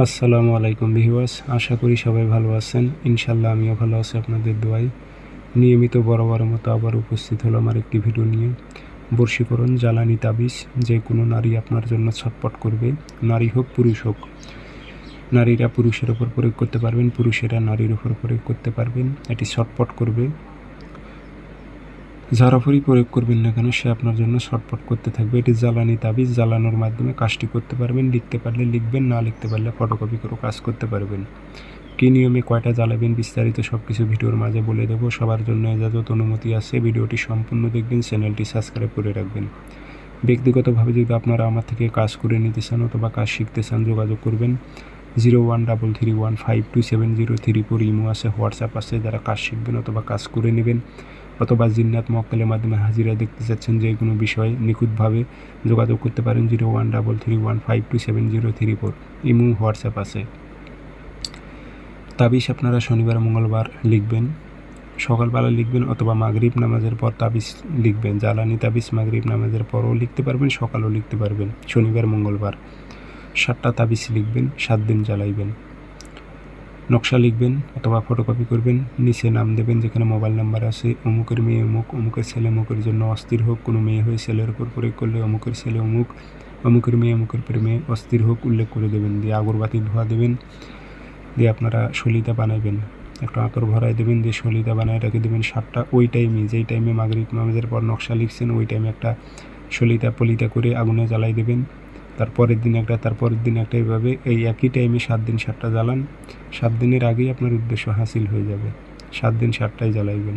আসসালামু আলাইকুম ভিউয়ার্স, আশা করি সবাই ভালো আছেন। ইনশাল্লাহ আমিও ভালো আছি আপনাদের দোয়ায়। নিয়মিত বরাবরের মতো আবার উপস্থিত হলো আমার একটি ভিডিও নিয়ে। বশীকরণ জ্বালানি তাবিজ, যে কোনো নারী আপনার জন্য ছটপট করবে, নারী হোক পুরুষ হোক। নারীরা পুরুষের ওপর প্রয়োগ করতে পারবেন, পুরুষেরা নারীর ওপর প্রয়োগ করতে পারবেন। এটি ছটপট করবে। যার ওপরই প্রয়োগ করবেন না কেন সে আপনার জন্য ছটপট করতে থাকবে। এটি জ্বালানি তাবিজ, জ্বালানোর মাধ্যমে কাজটি করতে পারবেন। লিখতে পারলে লিখবেন, না লিখতে পারলে ফটোকপি করেও কাজ করতে পারবেন। কী নিয়মে কয়টা জ্বালাবেন বিস্তারিত সব কিছু ভিডিওর মাঝে বলে দেবো। সবার জন্য এজাজত অনুমতি আছে। ভিডিওটি সম্পূর্ণ দেখবেন, চ্যানেলটি সাবস্ক্রাইব করে রাখবেন। ব্যক্তিগতভাবে যদি আপনারা আমার থেকে কাজ করে নিতে চান অথবা কাজ শিখতে চান, যোগাযোগ করবেন 0133152703 ইমো আছে, হোয়াটসঅ্যাপ আছে। যারা কাজ শিখবেন অথবা কাজ করে নেবেন অথবা জিন্নাত মক্কেলের মাধ্যমে হাজিরা দেখতে চাচ্ছেন, যে কোনো বিষয়ে নিখুঁতভাবে যোগাযোগ করতে পারেন 0133152703 ইমো হোয়াটসঅ্যাপ আছে। তাবিজ আপনারা শনিবার মঙ্গলবার লিখবেন, সকালবেলা লিখবেন অথবা মাগরিব নামাজের পর তাবিজ লিখবেন। জ্বালানি তাবিজ মাগরিব নামাজের পরও লিখতে পারবেন, সকালেও লিখতে পারবেন। শনিবার মঙ্গলবার 7টা তাবিজ লিখবেন, 7 দিন জ্বালাইবেন। নকশা লিখবেন অথবা ফটোকপি করবেন, নিচে নাম দেবেন, যেখানে মোবাইল নাম্বার আছে। অমুকের মেয়ে অমুক, অমুকের ছেলে অমুকের জন্য অস্থির হোক। কোনো মেয়ে হয়ে ছেলের উপর প্রয়োগ করলে অমুকের ছেলে অমুক, অমুকের মেয়ে অমুকের প্রেমে অস্থির হোক উল্লেখ করে দেবেন। দিয়ে আগরবাতি ধোয়া দেবেন, দিয়ে আপনারা সলিতা বানাইবেন। একটা আতর ভরাই দেবেন, দিয়ে সলিতা বানায় রেখে দেবেন 7টা। ওই টাইমে, যেই টাইমে মাগরিব নামাজের পর নকশা লিখছেন, ওই টাইমে একটা সলিতা পলিতা করে আগুনে জ্বালাই দেবেন। তারপরের দিন একটা, তারপরের দিন একটা, এভাবে এই একই টাইমে 7 দিন 7টা জ্বালান। 7 দিনের আগেই আপনার উদ্দেশ্য হাসিল হয়ে যাবে। 7 দিন 7টাই জ্বালাইবেন।